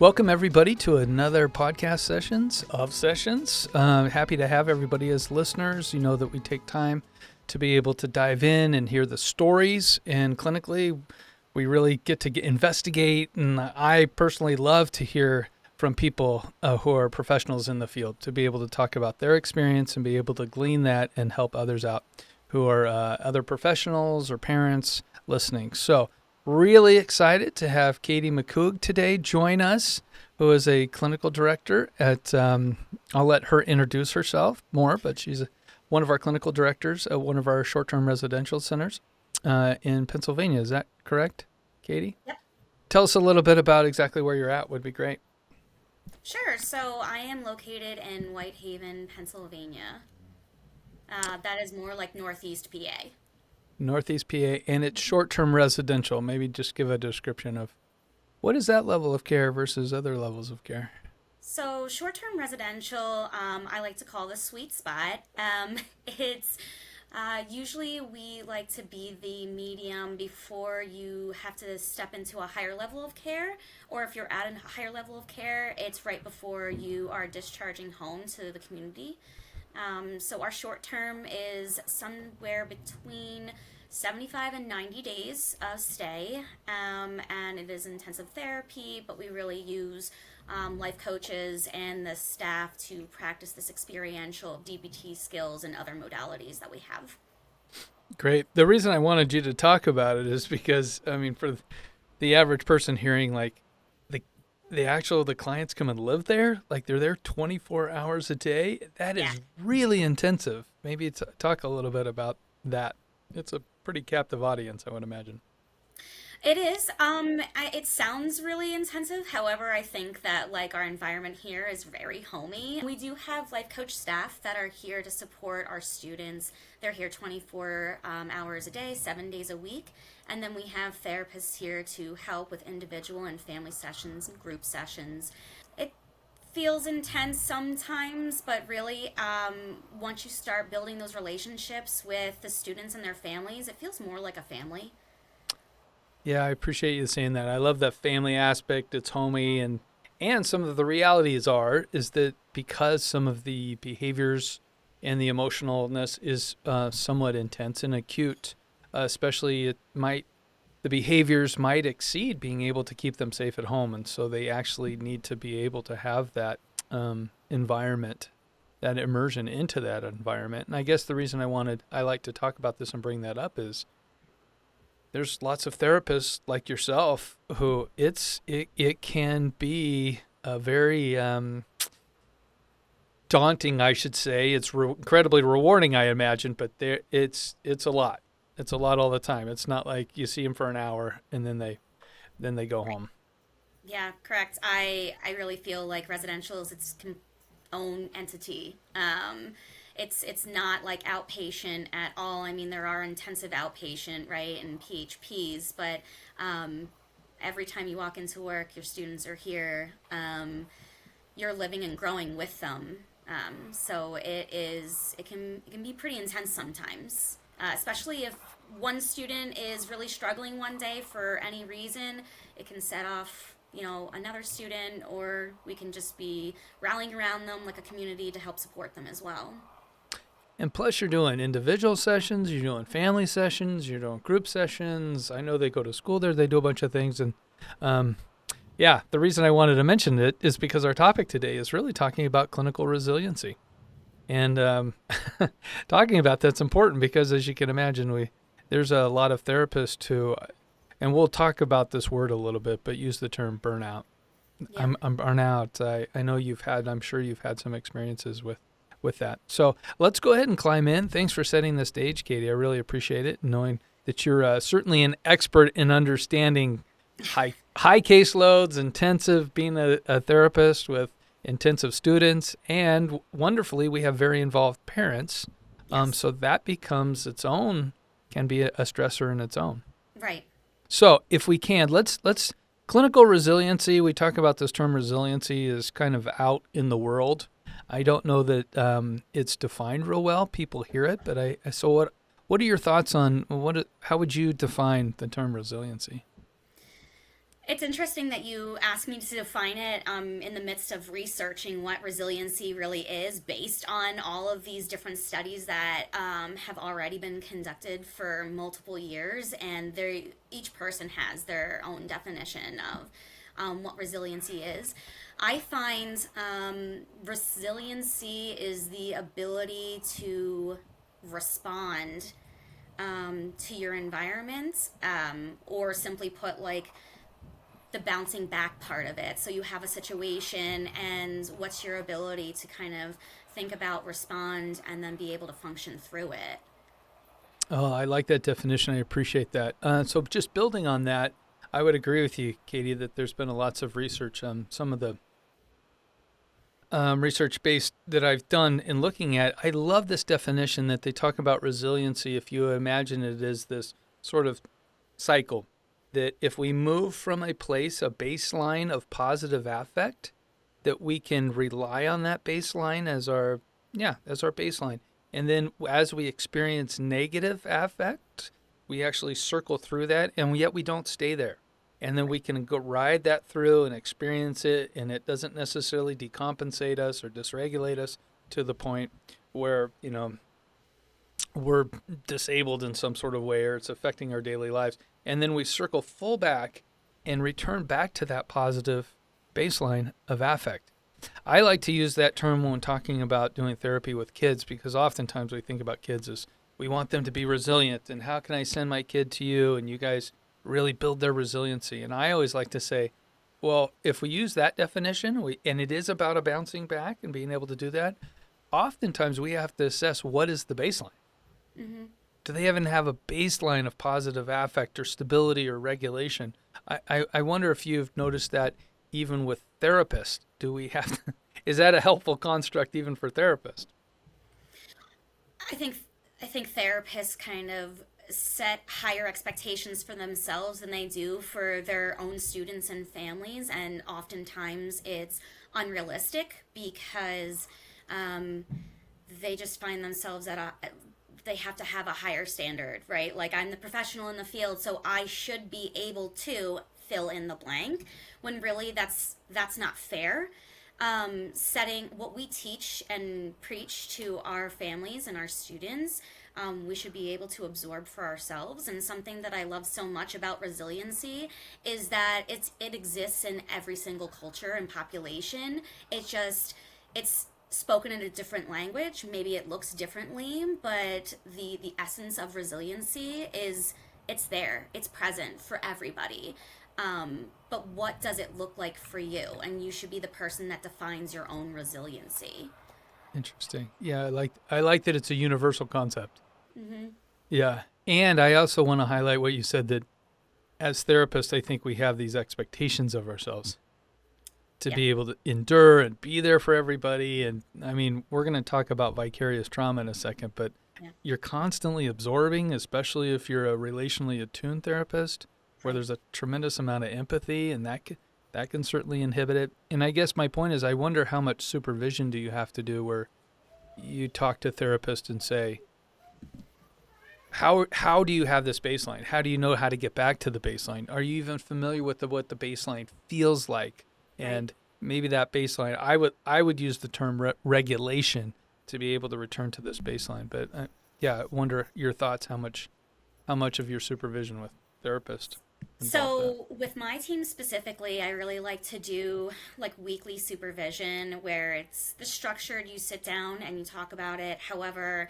Welcome, everybody, to another podcast sessions. Happy to have everybody as listeners. You know that we take time to be able to dive in and hear the stories. And clinically, we really get to investigate. And I personally love to hear from people who are professionals in the field, to be able to talk about their experience and be able to glean that and help others out who are other professionals or parents listening. So really excited to have Katie McCoog today join us, who is a clinical director at, I'll let her introduce herself more, but she's one of our clinical directors at one of our short-term residential centers in Pennsylvania. Is that correct, Katie? Yep. Tell us a little bit about exactly where you're at would be great. Sure. So I am located in Whitehaven, Pennsylvania. That is more like Northeast PA. Northeast PA, and it's short-term residential. Maybe just give a description of what is that level of care versus other levels of care? So short-term residential, I like to call the sweet spot. It's usually we like to be the medium before you have to step into a higher level of care, or if you're at a higher level of care, it's right before you are discharging home to the community. So our short term is somewhere between 75 and 90 days of stay, and it is intensive therapy, but we really use life coaches and the staff to practice this experiential DBT skills and other modalities that we have. Great. The reason I wanted you to talk about it is because, I mean, for the average person hearing, like, the clients come and live there, like they're there 24 hours a day. That is really intensive. Maybe talk a little bit about that. It's a pretty captive audience, I would imagine. It is. It sounds really intensive. However, I think that like our environment here is very homey. We do have life coach staff that are here to support our students. They're here 24 hours a day, 7 days a week. And then we have therapists here to help with individual and family sessions and group sessions. It feels intense sometimes, but really, once you start building those relationships with the students and their families, it feels more like a family. Yeah, I appreciate you saying that. I love that family aspect. It's homey, and some of the realities is that because some of the behaviors and the emotionalness is somewhat intense and acute, especially the behaviors might exceed being able to keep them safe at home, and so they actually need to be able to have that environment, that immersion into that environment. And I guess the reason I like to talk about this and bring that up is there's lots of therapists like yourself who it can be a very daunting, I should say. It's incredibly rewarding, I imagine, but it's a lot. It's a lot all the time. It's not like you see them for an hour and then they go home. Yeah, correct. I really feel like residential is its own entity. It's not like outpatient at all. I mean, there are intensive outpatient, right, and PHPs, but every time you walk into work, your students are here. You're living and growing with them. So it can be pretty intense sometimes, especially if one student is really struggling one day for any reason. It can set off another student, or we can just be rallying around them like a community to help support them as well. And plus, you're doing individual sessions, you're doing family sessions, you're doing group sessions. I know they go to school there, they do a bunch of things. And the reason I wanted to mention it is because our topic today is really talking about clinical resiliency. And talking about that's important because, as you can imagine, there's a lot of therapists who, and we'll talk about this word a little bit, but use the term burnout. Yeah. I'm burnout. I know I'm sure you've had some experiences with that. So let's go ahead and climb in. Thanks for setting the stage, Katie. I really appreciate it, knowing that you're certainly an expert in understanding high caseloads, intensive, being a therapist with intensive students, and wonderfully, we have very involved parents. Yes. So that becomes can be a stressor in its own. Right. So if we can, let's clinical resiliency. We talk about this term resiliency is kind of out in the world. I don't know that it's defined real well. People hear it, but so what are your thoughts on how would you define the term resiliency? It's interesting that you asked me to define it in the midst of researching what resiliency really is based on all of these different studies that have already been conducted for multiple years. And each person has their own definition of what resiliency is. I find resiliency is the ability to respond to your environment, or simply put, like, the bouncing back part of it. So you have a situation, and what's your ability to kind of think about, respond, and then be able to function through it. Oh, I like that definition. I appreciate that. So just building on that, I would agree with you, Katie, that there's been lots of research. Some of the research based that I've done in looking at, I love this definition that they talk about resiliency. If you imagine it as this sort of cycle, that if we move from a place, a baseline of positive affect, that we can rely on that baseline as our baseline. And then as we experience negative affect, we actually circle through that, and yet we don't stay there. And then we can go ride that through and experience it, and it doesn't necessarily decompensate us or dysregulate us to the point where, we're disabled in some sort of way or it's affecting our daily lives. And then we circle full back and return back to that positive baseline of affect. I like to use that term when talking about doing therapy with kids, because oftentimes we think about kids as we want them to be resilient, and how can I send my kid to you and you guys really build their resiliency. And I always like to say, well, if we use that definition, and it is about a bouncing back and being able to do that, oftentimes we have to assess what is the baseline. Mm-hmm. Do they even have a baseline of positive affect or stability or regulation? I wonder if you've noticed that even with therapists. Do we have to, is that a helpful construct even for therapists? I think therapists kind of set higher expectations for themselves than they do for their own students and families, and oftentimes it's unrealistic because they just find themselves they have to have a higher standard, right? Like, I'm the professional in the field, so I should be able to fill in the blank, when really that's not fair. Setting what we teach and preach to our families and our students, we should be able to absorb for ourselves. And something that I love so much about resiliency is that it exists in every single culture and population. It's spoken in a different language. Maybe it looks differently, but the essence of resiliency is, it's there. It's present for everybody. But what does it look like for you? And you should be the person that defines your own resiliency. Interesting. Yeah, I like that it's a universal concept. Mm-hmm. Yeah. And I also want to highlight what you said, that as therapists, I think we have these expectations of ourselves to be able to endure and be there for everybody. And I mean, we're going to talk about vicarious trauma in a second, but you're constantly absorbing, especially if you're a relationally attuned therapist, where there's a tremendous amount of empathy, and that can certainly inhibit it. And I guess my point is, I wonder how much supervision do you have to do, where you talk to therapists and say, how do you have this baseline? How do you know how to get back to the baseline? Are you even familiar with what the baseline feels like? And maybe that baseline, I would use the term regulation to be able to return to this baseline. But I wonder your thoughts, how much of your supervision with therapists. So with my team specifically, I really like to do like weekly supervision, where it's the structured, you sit down and you talk about it. However,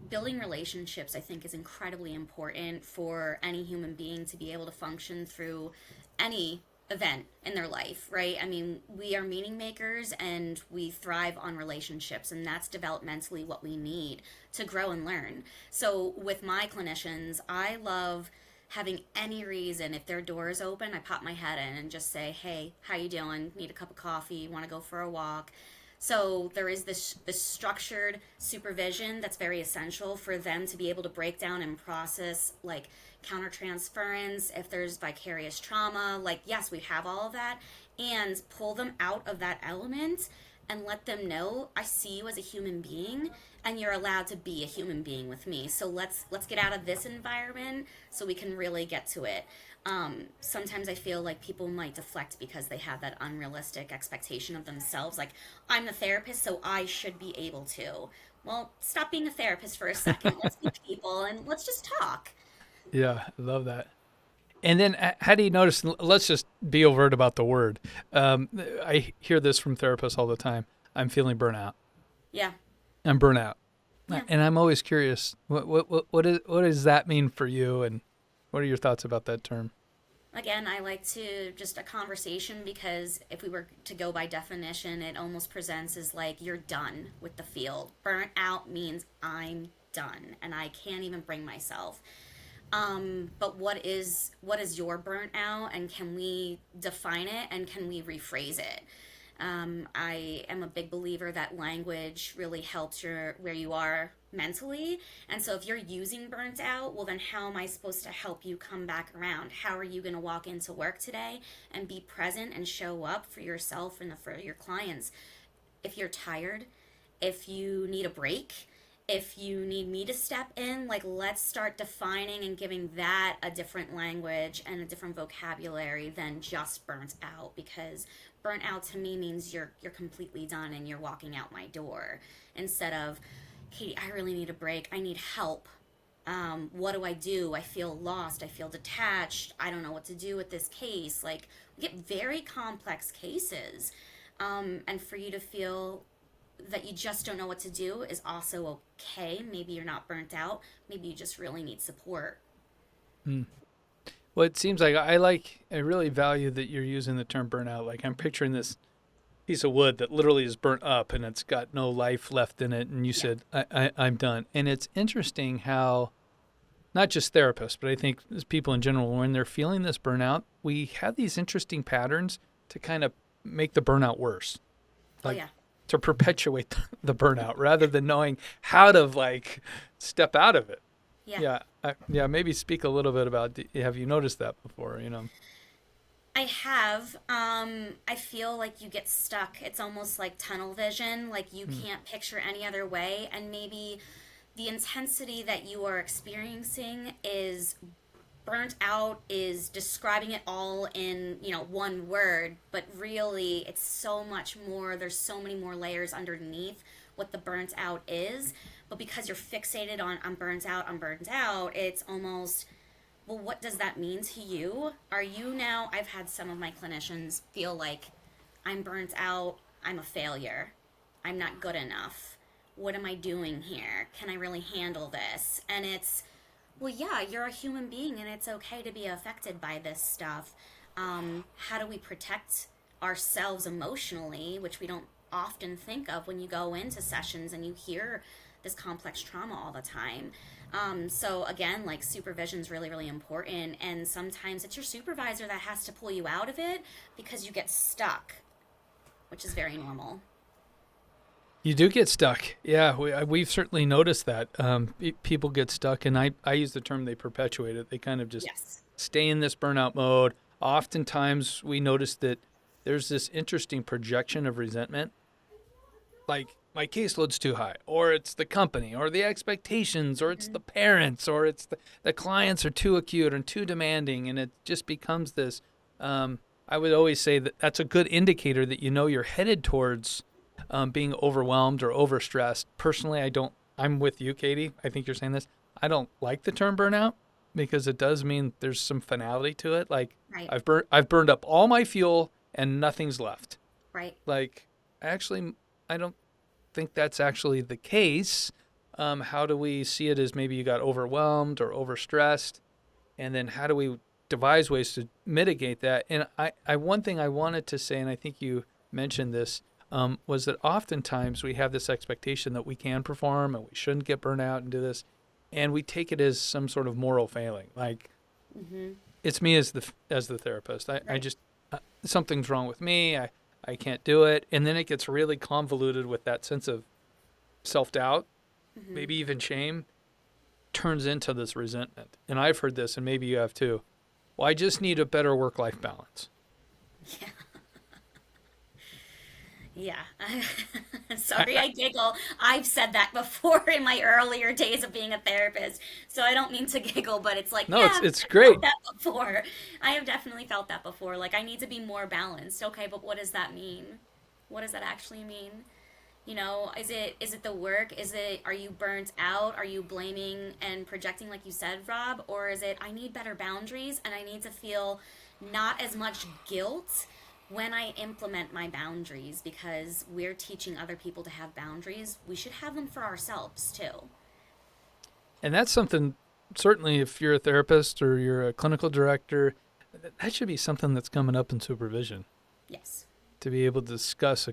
building relationships, I think, is incredibly important for any human being to be able to function through any event in their life, right? I mean, we are meaning makers and we thrive on relationships, and that's developmentally what we need to grow and learn. So with my clinicians, I love having any reason, if their door is open, I pop my head in and just say, hey, how you doing? Need a cup of coffee? Want to go for a walk? So there is this structured supervision that's very essential for them to be able to break down and process, like, countertransference, if there's vicarious trauma, like, yes, we have all of that, and pull them out of that element and let them know I see you as a human being and you're allowed to be a human being with me. So let's get out of this environment so we can really get to it. Sometimes I feel like people might deflect because they have that unrealistic expectation of themselves. Like, I'm the therapist, so I should be able to. Well, stop being a therapist for a second. Let's be people and let's just talk. Yeah, I love that. And then how do you notice, let's just be overt about the word. I hear this from therapists all the time. I'm feeling burnout. Yeah. I'm burnout. Yeah. And I'm always curious, what does that mean for you? And what are your thoughts about that term? Again, I like to just a conversation, because if we were to go by definition, it almost presents as like you're done with the field. Burnt out means I'm done and I can't even bring myself. But what is your burnout, and can we define it, and can we rephrase it? I am a big believer that language really helps where you are mentally. And so if you're using burnt out, well, then how am I supposed to help you come back around? How are you going to walk into work today and be present and show up for yourself and for your clients? If you're tired, if you need a break, if you need me to step in, like, let's start defining and giving that a different language and a different vocabulary than just burnt out, because burnt out to me means you're completely done and you're walking out my door, instead of, Katie, I really need a break, I need help. What do? I feel lost, I feel detached, I don't know what to do with this case. Like, we get very complex cases, and for you to feel that you just don't know what to do is also okay. Maybe you're not burnt out. Maybe you just really need support. Well, it seems like I really value that you're using the term burnout. Like, I'm picturing this piece of wood that literally is burnt up and it's got no life left in it. And you said, I'm done. And it's interesting how not just therapists, but I think as people in general, when they're feeling this burnout, we have these interesting patterns to kind of make the burnout worse. Like, to perpetuate the burnout rather than knowing how to like step out of it. Maybe speak a little bit about, have you noticed that before? I have. I feel like you get stuck. It's almost like tunnel vision, like you can't picture any other way, and maybe the intensity that you are experiencing is burnt out, is describing it all in one word, but really it's so much more. There's so many more layers underneath what the burnt out is. But because you're fixated on I'm burnt out, it's almost, well, what does that mean to you? Are you now, I've had some of my clinicians feel like, I'm burnt out, I'm a failure, I'm not good enough, what am I doing here, can I really handle this? And it's, well, yeah, you're a human being and it's okay to be affected by this stuff. How do we protect ourselves emotionally, which we don't often think of when you go into sessions and you hear this complex trauma all the time. So again, like, supervision is really, really important. And sometimes it's your supervisor that has to pull you out of it because you get stuck, which is very normal. You do get stuck. Yeah, we've certainly noticed that. People get stuck, and I use the term they perpetuate it. They kind of just stay in this burnout mode. Oftentimes, we notice that there's this interesting projection of resentment. Like, my caseload's too high, or it's the company, or the expectations, or it's the parents, or it's the clients are too acute and too demanding, and it just becomes this. I would always say that that's a good indicator that you're headed towards being overwhelmed or overstressed. Personally, I'm with you, Katie. I think you're saying this. I don't like the term burnout because it does mean there's some finality to it. Like, I've burned up all my fuel and nothing's left. Right. Like, actually, I don't think that's actually the case. How do we see it as maybe you got overwhelmed or overstressed? And then how do we devise ways to mitigate that? And one thing I wanted to say, and I think you mentioned this, was that oftentimes we have this expectation that we can perform and we shouldn't get burnt out and do this. And we take it as some sort of moral failing. Like, it's me as the therapist. I just, something's wrong with me. I can't do it. And then it gets really convoluted with that sense of self-doubt, maybe even shame, turns into this resentment. And I've heard this, and maybe you have too. Well, I just need a better work-life balance. Yeah. I, Sorry, I, I giggle. I've said that before in my earlier days of being a therapist, so I don't mean to giggle, but it's like, no, yeah, it's I've felt great. that before. I have definitely felt that before. Like, I need to be more balanced. Okay, but what does that mean? What does that actually mean? You know, is it the work? Is it, are you burnt out? Are you blaming and projecting like you said, Rob? Or is it, I need better boundaries and I need to feel not as much guilt when I implement my boundaries, because we're teaching other people to have boundaries. We should have them for ourselves too. And that's something, certainly, if you're a therapist or you're a clinical director, that should be something that's coming up in supervision Yes. to be able to discuss,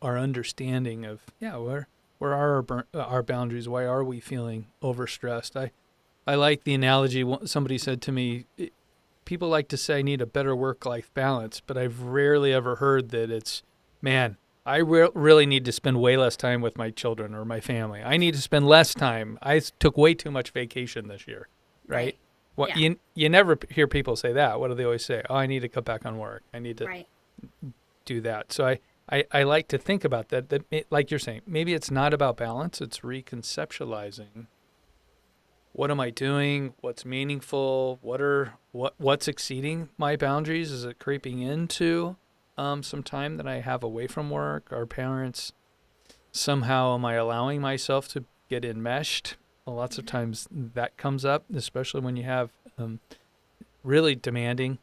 our understanding of, yeah, where are our boundaries? Why are we feeling overstressed? I like the analogy somebody said to me. People like to say I need a better work-life balance, but I've rarely ever heard that it's, man, I really need to spend way less time with my children or my family. I need to spend less time. I took way too much vacation this year, right? Right. What Yeah. you never hear people say that. What do they always say? Oh, I need to cut back on work. I need to Right. do that. So I like to think about that. Like you're saying, maybe it's not about balance. It's reconceptualizing. What am I doing? What's meaningful? What's exceeding my boundaries? Is it creeping into some time that I have away from work? Our parents, somehow am I allowing myself to get enmeshed? Well, lots of Hmm. times that comes up, especially when you have really demanding,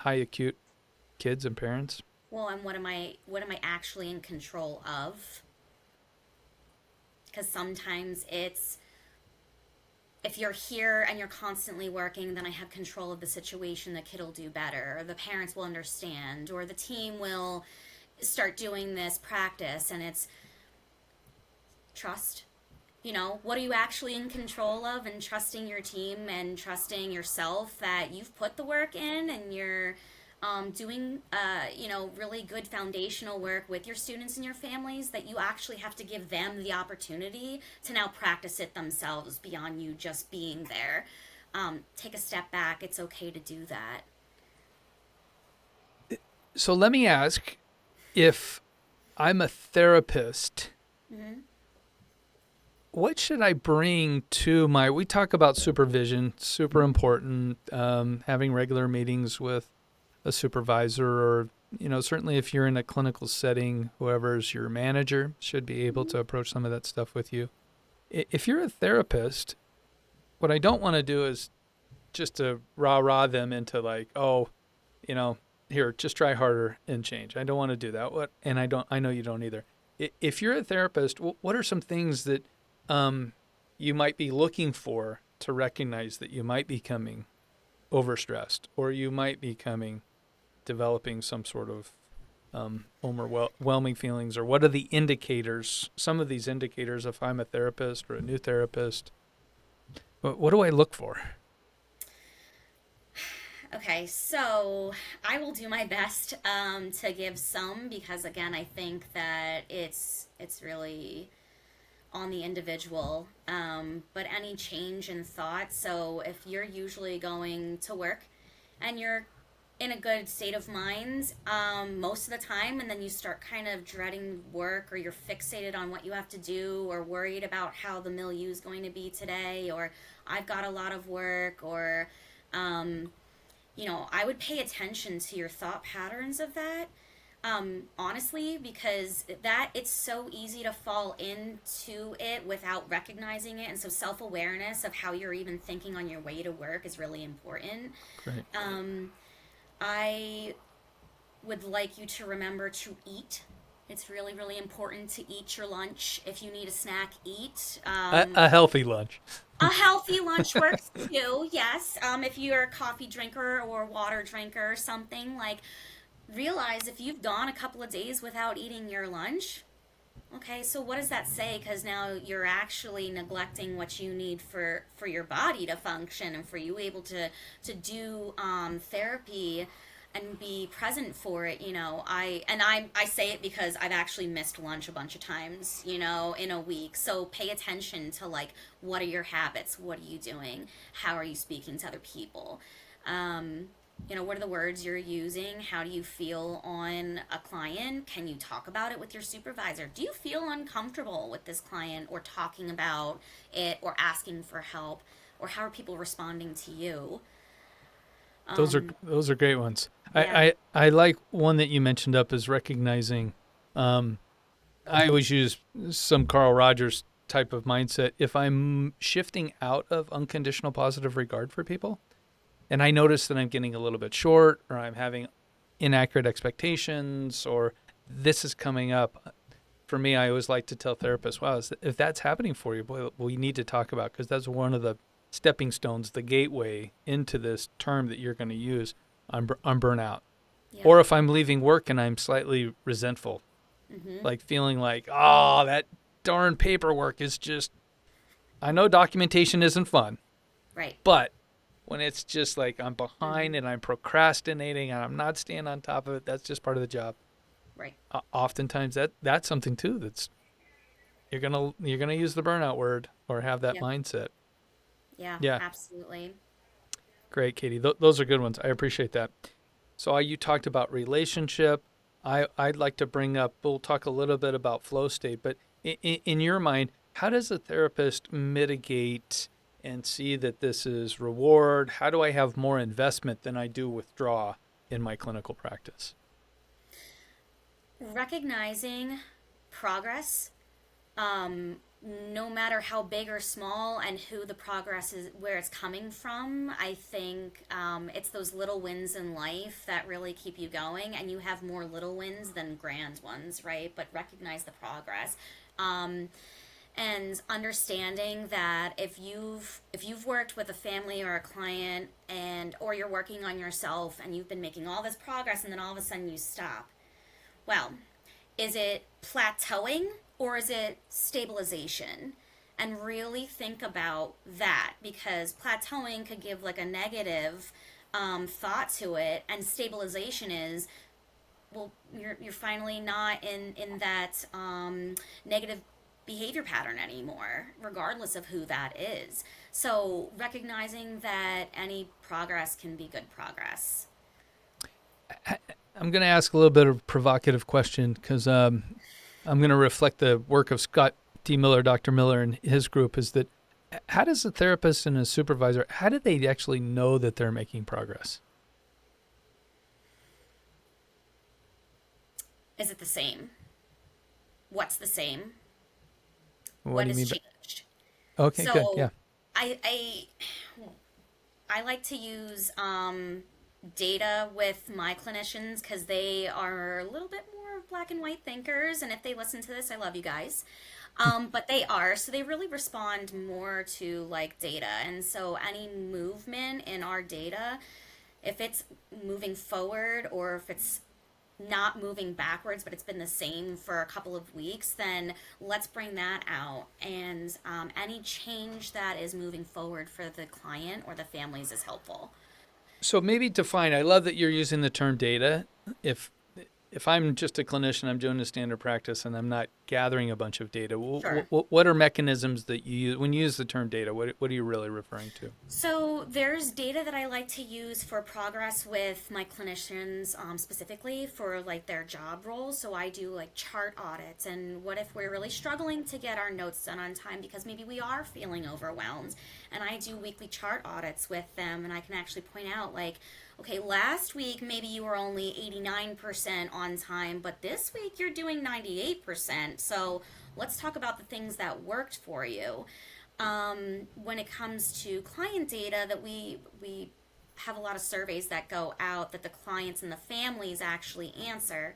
high acute kids and parents. Well, and what am I actually in control of? Because sometimes it's, if you're here and you're constantly working, then I have control of the situation. The kid will do better, or the parents will understand, or the team will start doing this practice. And it's trust. You know, what are you actually in control of? And trusting your team and trusting yourself that you've put the work in and you're doing, really good foundational work with your students and your families, that you actually have to give them the opportunity to now practice it themselves beyond you just being there. Take a step back. It's okay to do that. So let me ask, if I'm a therapist, Hmm. what should I bring to my? We talk about supervision, super important. Having regular meetings with a supervisor, or certainly if you're in a clinical setting, whoever's your manager should be able to approach some of that stuff with you. If you're a therapist, what I don't want to do is just to rah them into like, oh, you know, here, just try harder and change. I don't want to do that. And I know you don't either. If you're a therapist, what are some things that you might be looking for to recognize that you might be becoming overstressed, or you might be developing some sort of overwhelming feelings, or what are the indicators, some of these indicators, if I'm a therapist or a new therapist, what do I look for? Okay, so I will do my best to give some, because again, I think that it's really on the individual. But any change in thought. So if you're usually going to work and you're in a good state of mind most of the time, and then you start kind of dreading work, or you're fixated on what you have to do, or worried about how the milieu is going to be today, or I've got a lot of work, or um, I would pay attention to your thought patterns of that. Honestly, because that it's so easy to fall into it without recognizing it, and so self-awareness of how you're even thinking on your way to work is really important. Great. Um, I would like you to remember to eat. It's really, really important to eat your lunch. If you need a snack, eat. A healthy lunch. A healthy lunch works too, yes. If you're a coffee drinker or water drinker or something, like, realize if you've gone a couple of days without eating your lunch, okay, so what does that say? Because now you're actually neglecting what you need for your body to function and for you able to do therapy and be present for it. I say it because I've actually missed lunch a bunch of times, in a week. So pay attention to, like, what are your habits? What are you doing? How are you speaking to other people? What are the words you're using? How do you feel on a client? Can you talk about it with your supervisor? Do you feel uncomfortable with this client or talking about it or asking for help? Or how are people responding to you? Those are great ones. Yeah. I like one that you mentioned up is recognizing. Um, I always use some Carl Rogers type of mindset. If I'm shifting out of unconditional positive regard for people, and I notice that I'm getting a little bit short, or I'm having inaccurate expectations, or this is coming up. For me, I always like to tell therapists, wow, if that's happening for you, boy, we need to talk about, because that's one of the stepping stones, the gateway into this term that you're going to use on burnout. Yep. Or if I'm leaving work and I'm slightly resentful, Mm-hmm. like feeling like, oh, that darn paperwork is just, I know documentation isn't fun, Right. but when it's just like I'm Mm-hmm. behind and I'm procrastinating and I'm not staying on top of it, that's just part of the job. Right. Oftentimes that's something too that's you're gonna use the burnout word or have that Yep. mindset. Yeah, Yeah, absolutely. great, Katie. Those are good ones. I appreciate that. So you talked about relationship. I'd like to bring up. We'll talk a little bit about flow state, but in your mind, how does a therapist mitigate and see that this is reward? How do I have more investment than I do withdraw in my clinical practice? Recognizing progress, um, no matter how big or small, and who the progress is, where it's coming from. I think it's those little wins in life that really keep you going, and you have more little wins than grand ones, right? But recognize the progress. Um, and understanding that if you've worked with a family or a client, and or you're working on yourself and you've been making all this progress and then all of a sudden you stop, well, is it plateauing or is it stabilization? And really think about that, because plateauing could give like a negative thought to it, and stabilization is, well, you're finally not in that negative behavior pattern anymore, regardless of who that is. So recognizing that any progress can be good progress. I'm going to ask a little bit of a provocative question because I'm going to reflect the work of Scott D. Miller, Dr. Miller, and his group. Is that how does a therapist and a supervisor, how do they actually know that they're making progress? Is it the same? What's the same? What What do you has mean by? changed? Okay, good. So Yeah. I I, I like to use data with my clinicians because they are a little bit more black and white thinkers. And if they listen to this, I love you guys. But they are, so they really respond more to like data. And so any movement in our data, if it's moving forward or if it's not moving backwards, but it's been the same for a couple of weeks, then let's bring that out. And any change that is moving forward for the client or the families is helpful. So maybe define. I love that you're using the term data. If if I'm just a clinician, I'm doing a standard practice, and I'm not gathering a bunch of data. Sure. What are mechanisms that you use when you use the term data? What are you really referring to? So there's data that I like to use for progress with my clinicians, specifically for like their job roles. So I do like chart audits, and what if we're really struggling to get our notes done on time because maybe we are feeling overwhelmed, and I do weekly chart audits with them, and I can actually point out like, okay, last week maybe you were only 89% on time, but this week you're doing 98%. So let's talk about the things that worked for you. When it comes to client data, that we have a lot of surveys that go out that the clients and the families actually answer,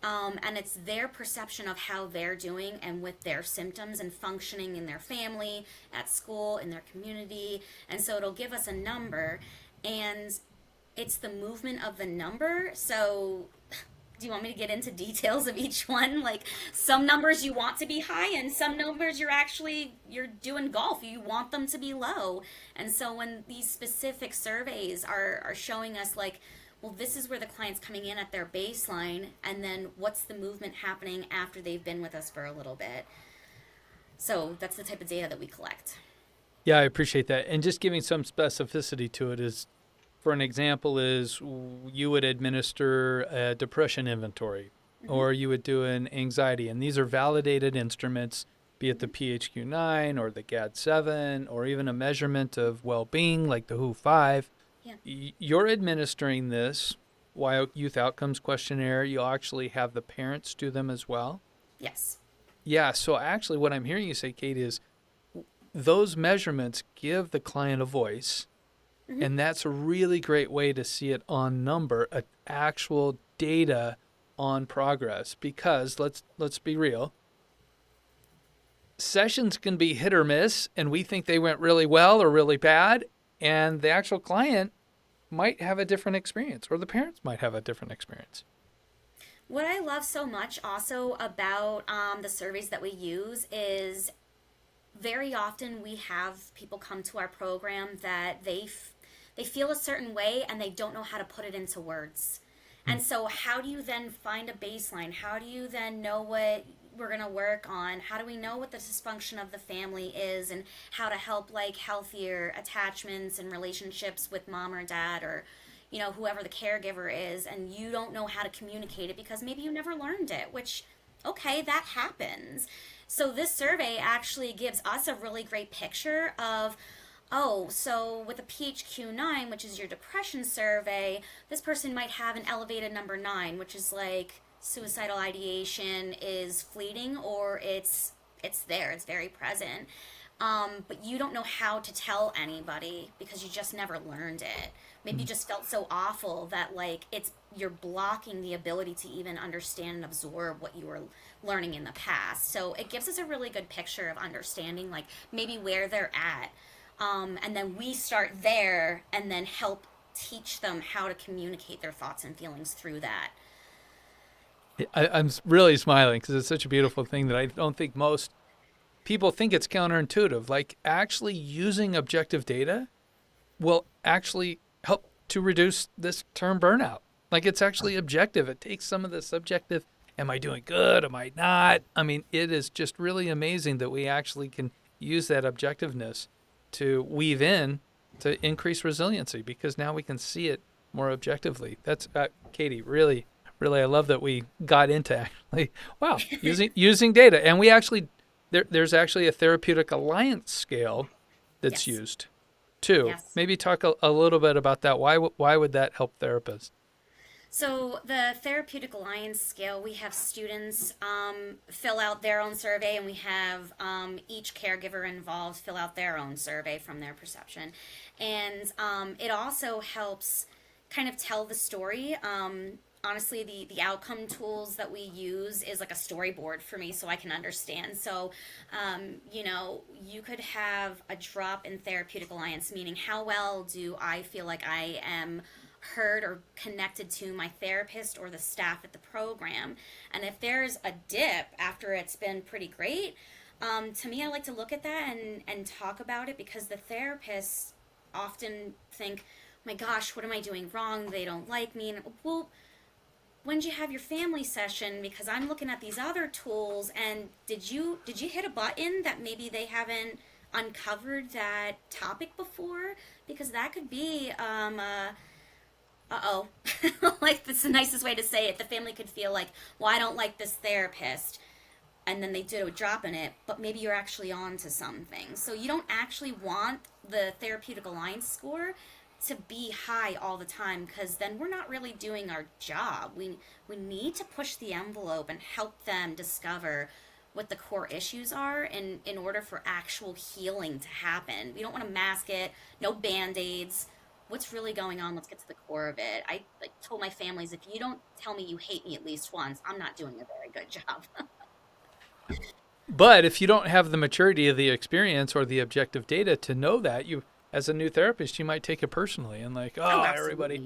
and it's their perception of how they're doing and with their symptoms and functioning in their family, at school, in their community. And so it'll give us a number, and it's the movement of the number. So do you want me to get into details of each one? Like, some numbers you want to be high, and some numbers you're doing golf, you want them to be low. And so when these specific surveys are showing us like, well, this is where the client's coming in at their baseline, and then what's the movement happening after they've been with us for a little bit. So that's the type of data that we collect. Yeah, I appreciate that. And just giving some specificity to it is for an example, is you would administer a depression inventory, or you would do an anxiety, and these are validated instruments, be it the PHQ-9 or the GAD-7, or even a measurement of well-being like the WHO-5. Yeah. You're administering this while youth outcomes questionnaire. You actually have the parents do them as well. Yes. Yeah, so actually what I'm hearing you say, Kate, is those measurements give the client a voice, and that's a really great way to see it on number, actual data on progress. Because let's be real, sessions can be hit or miss, and we think they went really well or really bad, and the actual client might have a different experience, or the parents might have a different experience. What I love so much also about the surveys that we use is very often we have people come to our program that they feel a certain way and they don't know how to put it into words. And so how do you then find a baseline? How do you then know what we're going to work on? How do we know what the dysfunction of the family is, and how to help like healthier attachments and relationships with mom or dad, or whoever the caregiver is, and you don't know how to communicate it because maybe you never learned it, which, okay, that happens. So this survey actually gives us a really great picture of, oh, so with a PHQ-9, which is your depression survey, this person might have an elevated number 9, which is like suicidal ideation is fleeting, or it's there, it's very present. But you don't know how to tell anybody because you just never learned it. Maybe you just felt so awful that like you're blocking the ability to even understand and absorb what you were learning in the past. So it gives us a really good picture of understanding like maybe where they're at. And then we start there and then help teach them how to communicate their thoughts and feelings through that. I'm really smiling because it's such a beautiful thing that I don't think most people think it's counterintuitive. Like actually using objective data will actually help to reduce this term burnout. Like it's actually objective. It takes some of the subjective, am I doing good? Am I not? I mean, it is just really amazing that we actually can use that objectiveness to weave in to increase resiliency, because now we can see it more objectively. That's Katie, really, I love that we got into actually, wow, using data. And we actually, there's actually a therapeutic alliance scale that's used too. Yes. Maybe talk a little bit about that. Why would that help therapists? So the Therapeutic Alliance scale, we have students fill out their own survey, and we have each caregiver involved fill out their own survey from their perception. And it also helps kind of tell the story. Honestly, the outcome tools that we use is like a storyboard for me so I can understand. So, you could have a drop in Therapeutic Alliance, meaning how well do I feel like I am heard or connected to my therapist or the staff at the program. And if there's a dip after it's been pretty great, to me, I like to look at that and talk about it, because the therapists often think, my gosh, what am I doing wrong? They don't like me. And, well, when did you have your family session? Because I'm looking at these other tools, and did you hit a button that maybe they haven't uncovered that topic before? Because that could be like, that's the nicest way to say it. The family could feel like, well, I don't like this therapist, and then they do a drop in it, but maybe you're actually on to something. So you don't actually want the Therapeutic Alliance score to be high all the time, because then we're not really doing our job. We need to push the envelope and help them discover what the core issues are in order for actual healing to happen. We don't want to mask it, no band-aids. What's really going on? Let's get to the core of it. I told my families, if you don't tell me you hate me at least once, I'm not doing a very good job. But if you don't have the maturity of the experience or the objective data to know that, you, as a new therapist, you might take it personally and like, oh,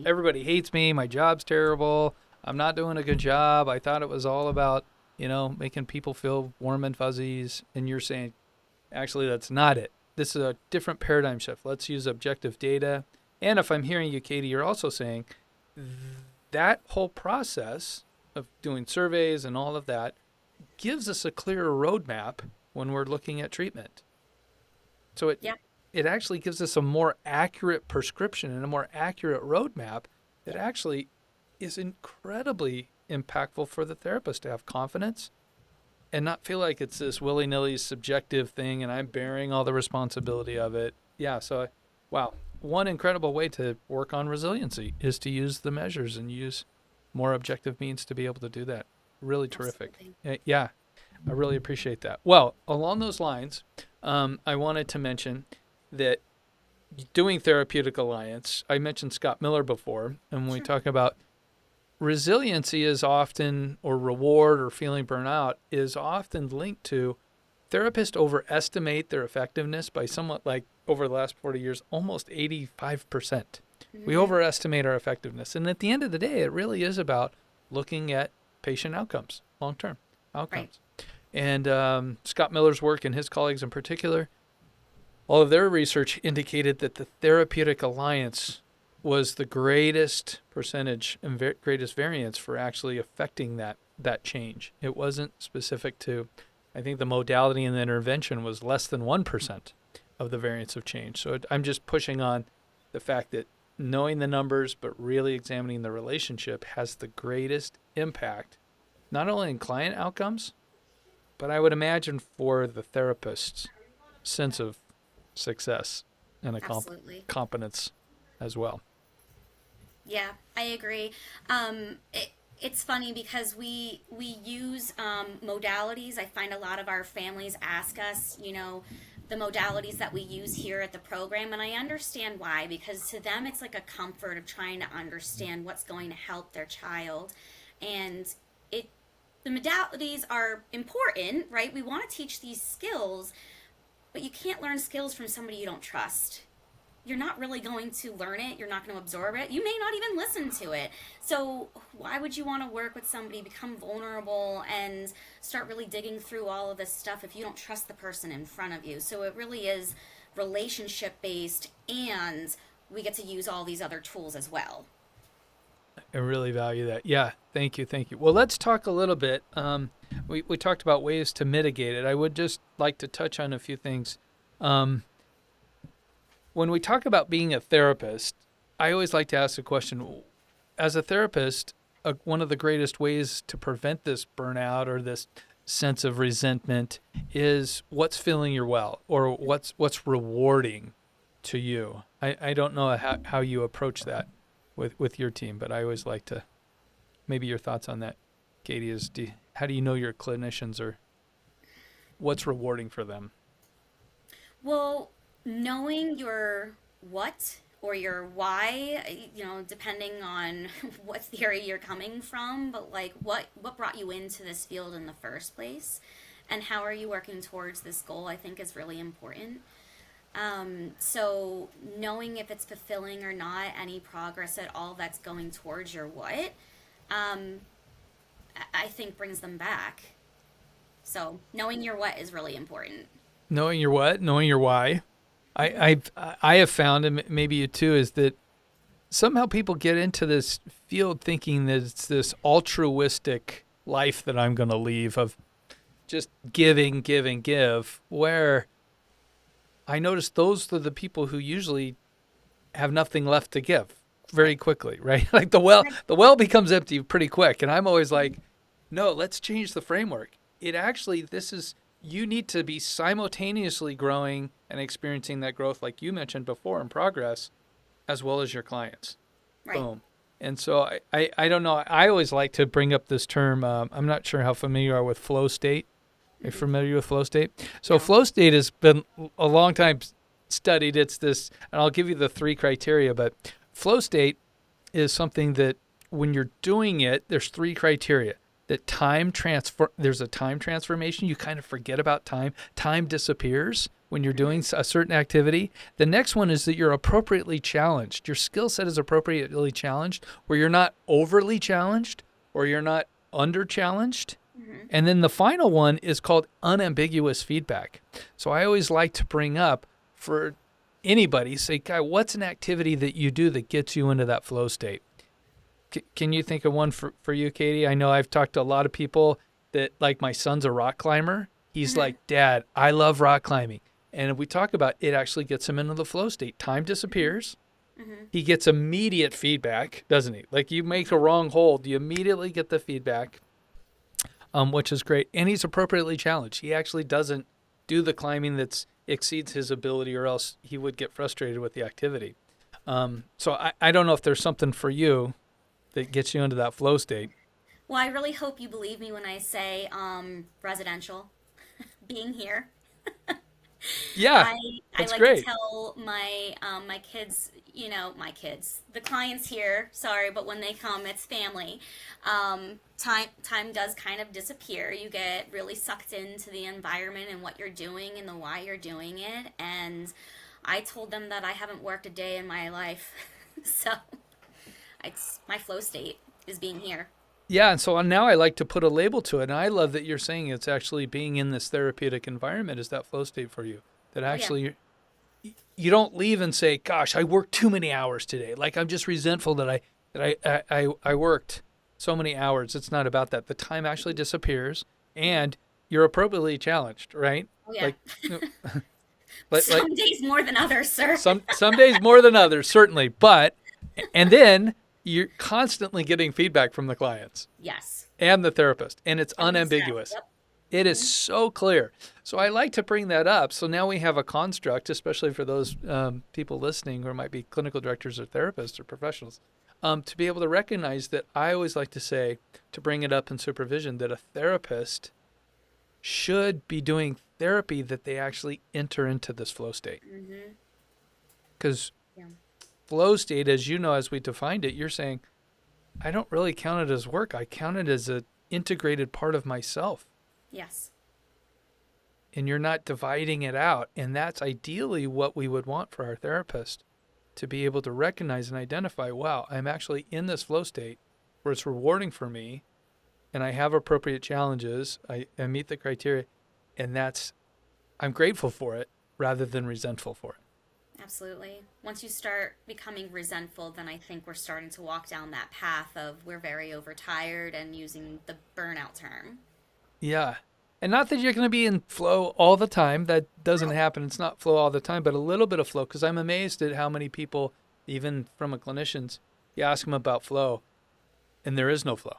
everybody hates me. My job's terrible. I'm not doing a good job. I thought it was all about, making people feel warm and fuzzies. And you're saying, actually, that's not it. This is a different paradigm shift. Let's use objective data. And if I'm hearing you, Katie, you're also saying that whole process of doing surveys and all of that gives us a clearer roadmap when we're looking at treatment. So it actually gives us a more accurate prescription and a more accurate roadmap that actually is incredibly impactful for the therapist to have confidence and not feel like it's this willy-nilly subjective thing and I'm bearing all the responsibility of it. Yeah, so, wow. One incredible way to work on resiliency is to use the measures and use more objective means to be able to do that. Really terrific. Absolutely. Yeah, I really appreciate that. Well, along those lines, I wanted to mention that doing Therapeutic Alliance, I mentioned Scott Miller before, and when we talk about resiliency is often, or reward or feeling burnout, is often linked to therapists overestimate their effectiveness by somewhat like over the last 40 years, almost 85%. We overestimate our effectiveness. And at the end of the day, it really is about looking at patient outcomes, long-term outcomes. Right. And Scott Miller's work and his colleagues in particular, all of their research indicated that the Therapeutic Alliance was the greatest percentage and greatest variance for actually affecting that change. It wasn't specific to, I think the modality and the intervention was less than 1% of the variance of change. So I'm just pushing on the fact that knowing the numbers but really examining the relationship has the greatest impact, not only in client outcomes, but I would imagine for the therapist's sense of success and competence as well. Yeah, I agree. It's funny because we use modalities. I find a lot of our families ask us, the modalities that we use here at the program, and I understand why, because to them it's like a comfort of trying to understand what's going to help their child. And the modalities are important, right? We want to teach these skills, but you can't learn skills from somebody you don't trust. You're not really going to learn it. You're not going to absorb it. You may not even listen to it. So why would you want to work with somebody, become vulnerable, and start really digging through all of this stuff if you don't trust the person in front of you? So it really is relationship-based, and we get to use all these other tools as well. I really value that. Yeah, thank you. Well, let's talk a little bit. We talked about ways to mitigate it. I would just like to touch on a few things. When we talk about being a therapist, I always like to ask the question, as a therapist, one of the greatest ways to prevent this burnout or this sense of resentment is what's filling your well or what's rewarding to you. I don't know how you approach that with your team, but I always like to, maybe your thoughts on that, Katie, is how do you know your clinicians or what's rewarding for them? Well, knowing your what or your why, depending on what theory you're coming from, but like what brought you into this field in the first place and how are you working towards this goal, I think is really important. So knowing if it's fulfilling or not, any progress at all that's going towards your what, I think brings them back. So knowing your what is really important. Knowing your what, knowing your why. I have found, and maybe you too, is that somehow people get into this field thinking that it's this altruistic life that I'm going to leave of just giving, where I notice those are the people who usually have nothing left to give very quickly, right? Like the well becomes empty pretty quick. And I'm always like, no, let's change the framework. You need to be simultaneously growing and experiencing that growth, like you mentioned before, in progress, as well as your clients. Right. Boom. And so I don't know. I always like to bring up this term. I'm not sure how familiar you are with flow state. Are you familiar with flow state? So flow state has been a long time studied. It's this, and I'll give you the 3 criteria, but flow state is something that when you're doing it, there's 3 criteria. That there's a time transformation. You kind of forget about time. Time disappears when you're doing a certain activity. The next one is that you're appropriately challenged. Your skill set is appropriately challenged, where you're not overly challenged or you're not under challenged. Mm-hmm. And then the final one is called unambiguous feedback. So I always like to bring up for anybody, say, "Guy, what's an activity that you do that gets you into that flow state?" Can you think of one for you, Katie? I know I've talked to a lot of people that, like, my son's a rock climber. He's like, "Dad, I love rock climbing. And we talk about it actually gets him into the flow state. Time disappears. He gets immediate feedback, doesn't he? Like you make a wrong hold, you immediately get the feedback, which is great. And he's appropriately challenged. He actually doesn't do the climbing that exceeds his ability, or else he would get frustrated with the activity. So I don't know if there's something for you that gets you into that flow state. Well, I really hope you believe me when I say residential, being here. Yeah, I that's like great. to tell my kids, the clients here, sorry, but when they come, it's family. Time does kind of disappear. You get really sucked into the environment and what you're doing and the why you're doing it. And I told them that I haven't worked a day in my life, so it's my flow state is being here. Yeah, and so now I like to put a label to it, and I love that you're saying it's actually being in this therapeutic environment is that flow state for you. That actually you don't leave and say, "Gosh, I worked too many hours today." Like I'm just resentful that I worked so many hours. It's not about that. The time actually disappears, and you're appropriately challenged, right? Oh yeah. Like Some days more than others, sir. some days more than others, certainly. But and then you're constantly getting feedback from the clients Yes. and the therapist, and it's 100%. unambiguous. Yep. It is so clear. So I like to bring that up. So now we have a construct, especially for those people listening who might be clinical directors or therapists or professionals, to be able to recognize that. I always like to say, to bring it up in supervision, that a therapist should be doing therapy that they actually enter into this flow state. Because flow state, as you know, as we defined it, you're saying, I don't really count it as work. I count it as an integrated part of myself. Yes. And you're not dividing it out. And that's ideally what we would want for our therapist, to be able to recognize and identify, wow, I'm actually in this flow state where it's rewarding for me and I have appropriate challenges. I meet the criteria, and I'm grateful for it rather than resentful for it. Absolutely. Once you start becoming resentful, then I think we're starting to walk down that path of we're very overtired and using the burnout term. Yeah. And not that you're going to be in flow all the time. That doesn't happen. It's not flow all the time, but a little bit of flow. Because I'm amazed at how many people, even from a clinician's, you ask them about flow, and there is no flow.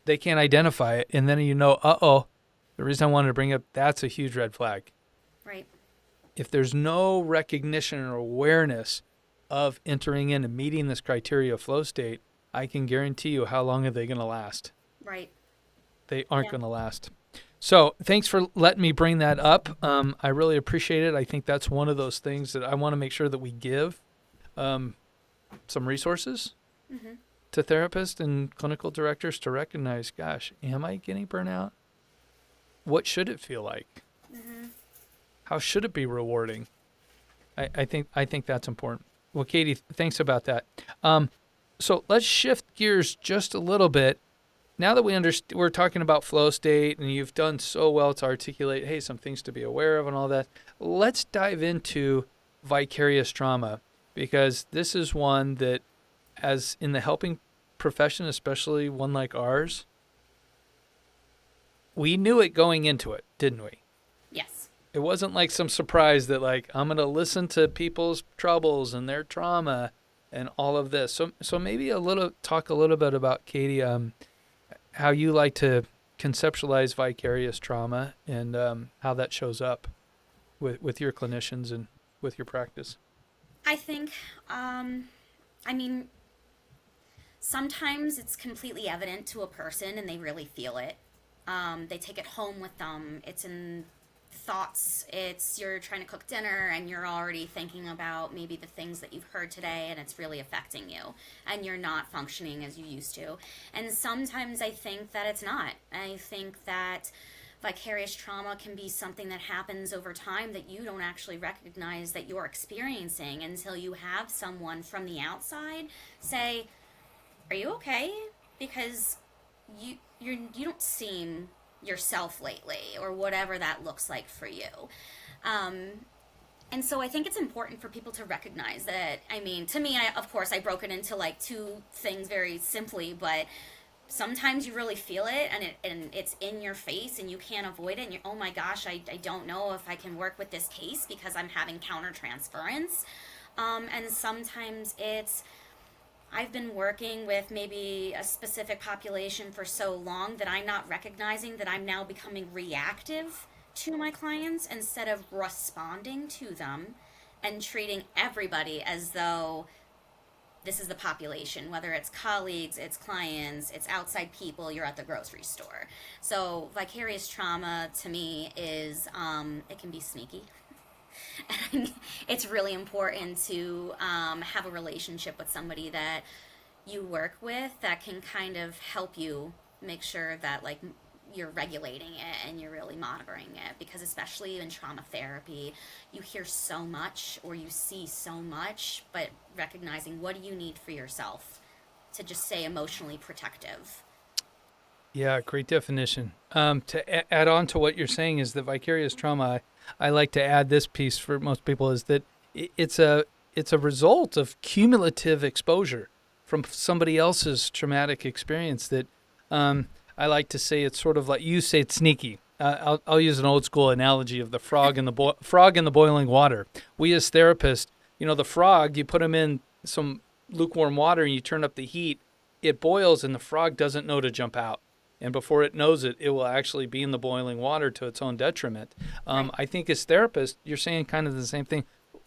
They can't identify it. And then the reason I wanted to bring up, that's a huge red flag. Right. If there's no recognition or awareness of entering in and meeting this criteria of flow state, I can guarantee you, how long are they going to last? Right. They aren't going to last. So thanks for letting me bring that up. I really appreciate it. I think that's one of those things that I want to make sure that we give some resources to therapists and clinical directors to recognize, gosh, am I getting burnout? What should it feel like? How should it be rewarding? I think that's important. Well, Katie, thanks about that. So let's shift gears just a little bit. Now that we're talking about flow state, and you've done so well to articulate, hey, some things to be aware of and all that, let's dive into vicarious trauma, because this is one that, as in the helping profession, especially one like ours, we knew it going into it, didn't we? Yes. It wasn't like some surprise that, like, I'm going to listen to people's troubles and their trauma and all of this. So maybe talk a little bit about, Katie, how you like to conceptualize vicarious trauma and how that shows up with your clinicians and with your practice. I think, sometimes it's completely evident to a person and they really feel it. They take it home with them. It's in thoughts. You're trying to cook dinner and you're already thinking about maybe the things that you've heard today, and it's really affecting you and you're not functioning as you used to. And sometimes I think that it's not. I think that vicarious trauma can be something that happens over time that you don't actually recognize that you're experiencing until you have someone from the outside say, "Are you okay? Because you don't seem yourself lately," or whatever that looks like for you. And so I think it's important for people to recognize that. I mean, to me, of course, I broke it into like two things very simply, but sometimes you really feel it, and it's in your face and you can't avoid it, and you're, oh my gosh, I don't know if I can work with this case because I'm having countertransference. And sometimes it's, I've been working with maybe a specific population for so long that I'm not recognizing that I'm now becoming reactive to my clients instead of responding to them and treating everybody as though this is the population, whether it's colleagues, it's clients, it's outside people, you're at the grocery store. So vicarious trauma to me is, it can be sneaky. And it's really important to have a relationship with somebody that you work with that can kind of help you make sure that like you're regulating it and you're really monitoring it, because especially in trauma therapy you hear so much or you see so much, but recognizing what do you need for yourself to just stay emotionally protective. Yeah, great definition. Add on to what you're saying is that vicarious trauma, I like to add this piece for most people, is that it's a result of cumulative exposure from somebody else's traumatic experience. That I like to say it's sort of like, you say it's sneaky. I'll use an old school analogy of the frog in the frog in the boiling water. We as therapists, the frog, you put him in some lukewarm water and you turn up the heat, it boils and the frog doesn't know to jump out. And before it knows it, it will actually be in the boiling water to its own detriment. Right. I think as therapists, you're saying kind of the same thing.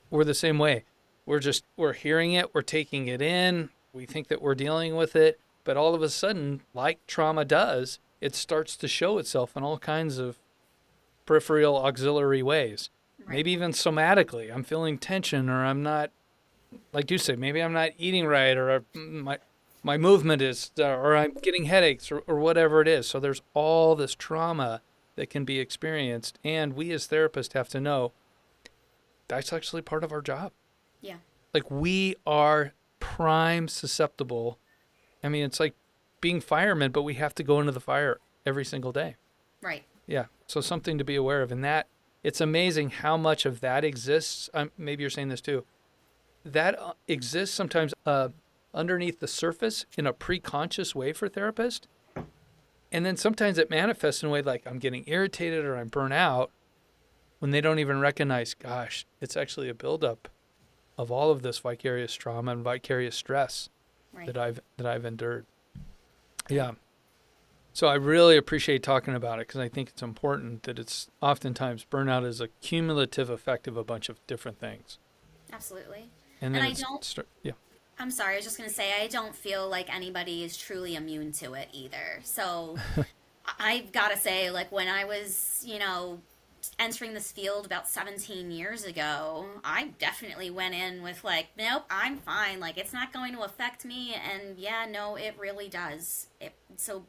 We're the same way. We're hearing it, we're taking it in, we think that we're dealing with it, but all of a sudden, like trauma does, it starts to show itself in all kinds of peripheral auxiliary ways. Right. Maybe even somatically. I'm feeling tension, or I'm not, like you say, maybe I'm not eating right, or my movement is, or I'm getting headaches, or whatever it is. So there's all this trauma that can be experienced. And we as therapists have to know that's actually part of our job. Yeah. Like, we are prime susceptible. I mean, it's like being firemen, but we have to go into the fire every single day. Right. Yeah. So something to be aware of. And that, it's amazing how much of that exists. Maybe you're saying this too. That exists sometimes underneath the surface in a pre-conscious way for therapists. And then sometimes it manifests in a way like I'm getting irritated or I'm burnt out, when they don't even recognize, gosh, it's actually a buildup of all of this vicarious trauma and vicarious stress Right. that I've endured. Yeah. So I really appreciate talking about it, because I think it's important that it's oftentimes burnout is a cumulative effect of a bunch of different things. Absolutely. And And then I don't, yeah. I'm sorry, I was just going to say, I don't feel like anybody is truly immune to it either. So I've got to say, like, when I was, entering this field about 17 years ago, I definitely went in with, like, nope, I'm fine. Like, it's not going to affect me. And yeah, no, it really does. So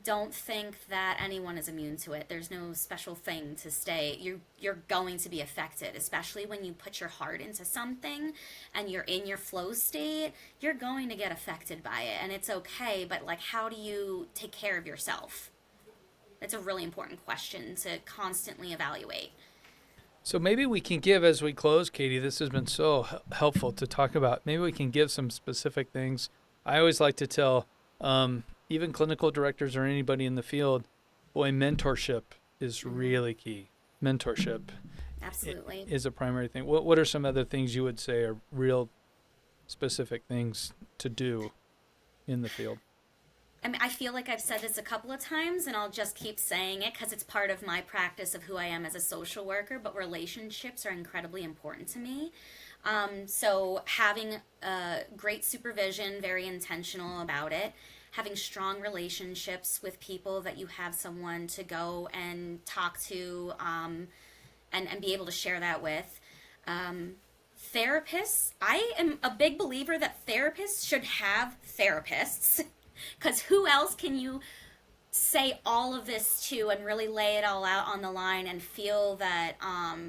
don't think that anyone is immune to it. There's no special thing to stay. You're going to be affected, especially when you put your heart into something and you're in your flow state. You're going to get affected by it, and it's okay. But like, how do you take care of yourself? That's a really important question to constantly evaluate. So maybe we can give, as we close, Katie, this has been so helpful to talk about. Maybe we can give some specific things. I always like to tell even clinical directors or anybody in the field, boy, mentorship is really key. Mentorship Absolutely. is a primary thing. What are some other things you would say are real specific things to do in the field? I mean, I feel like I've said this a couple of times, and I'll just keep saying it because it's part of my practice of who I am as a social worker, but relationships are incredibly important to me. So having great supervision, very intentional about it, having strong relationships with people that you have someone to go and talk to, and be able to share that with. Therapists, I am a big believer that therapists should have therapists. Because who else can you say all of this to and really lay it all out on the line and feel that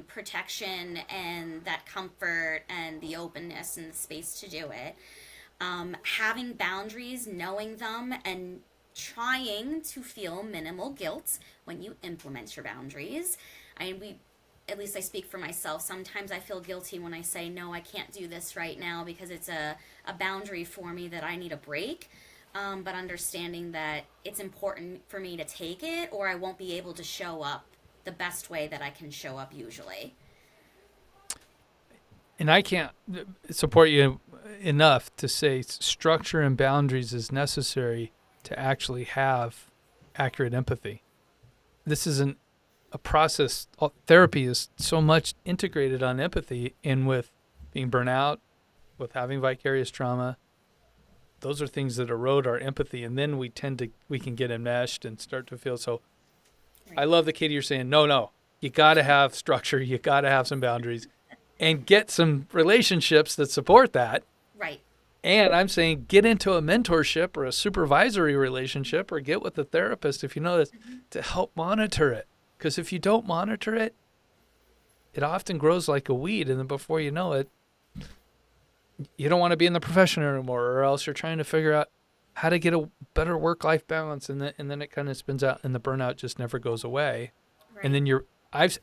protection and that comfort and the openness and the space to do it? Having boundaries, knowing them, and trying to feel minimal guilt when you implement your boundaries. At least I speak for myself. Sometimes I feel guilty when I say, no, I can't do this right now because it's a boundary for me that I need a break. but understanding that it's important for me to take it, or I won't be able to show up the best way that I can show up usually. And I can't support you enough to say structure and boundaries is necessary to actually have accurate empathy. This isn't a process. Therapy is so much integrated on empathy, and with being burnout, with having vicarious trauma, those are things that erode our empathy, and then we can get enmeshed and start to feel so. Right. I love that, Katie, you're saying, no, you got to have structure, you got to have some boundaries, and get some relationships that support that. Right. And I'm saying get into a mentorship or a supervisory relationship, or get with a therapist if you know this, to help monitor it. Because if you don't monitor it, it often grows like a weed, and then before you know it, you don't want to be in the profession anymore, or else you're trying to figure out how to get a better work-life balance, and then it kind of spins out, and the burnout just never goes away. Right. And then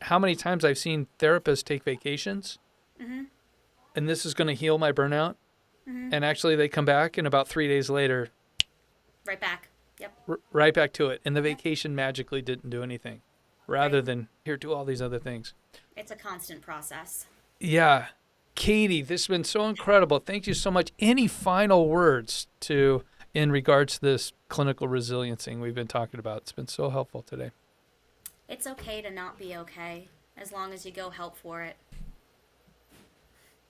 how many times I've seen therapists take vacations, and this is going to heal my burnout, and actually they come back, and about 3 days later, right back. Yep. Right back to it, and the vacation magically didn't do anything, rather than here, do all these other things. It's a constant process. Yeah. Katie, this has been so incredible. Thank you so much. Any final words in regards to this clinical resiliency we've been talking about? It's been so helpful today. It's okay to not be okay, as long as you go help for it.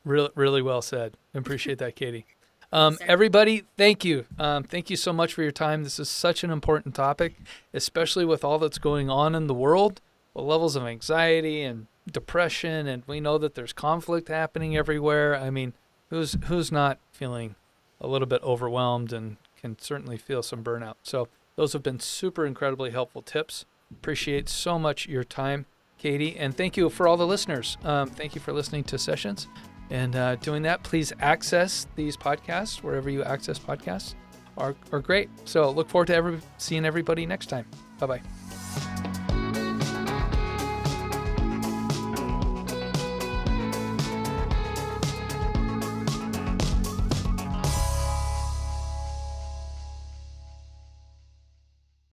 Really, really well said. Appreciate that, Katie. Everybody, thank you. Thank you so much for your time. This is such an important topic, especially with all that's going on in the world, the levels of anxiety and depression, and we know that there's conflict happening everywhere. I mean, who's not feeling a little bit overwhelmed and can certainly feel some burnout? So those have been super incredibly helpful tips. Appreciate so much your time, Katie, and thank you for all the listeners. Thank you for listening to Sessions, and doing that. Please access these podcasts wherever you access podcasts are great. So look forward to seeing everybody next time. Bye-bye.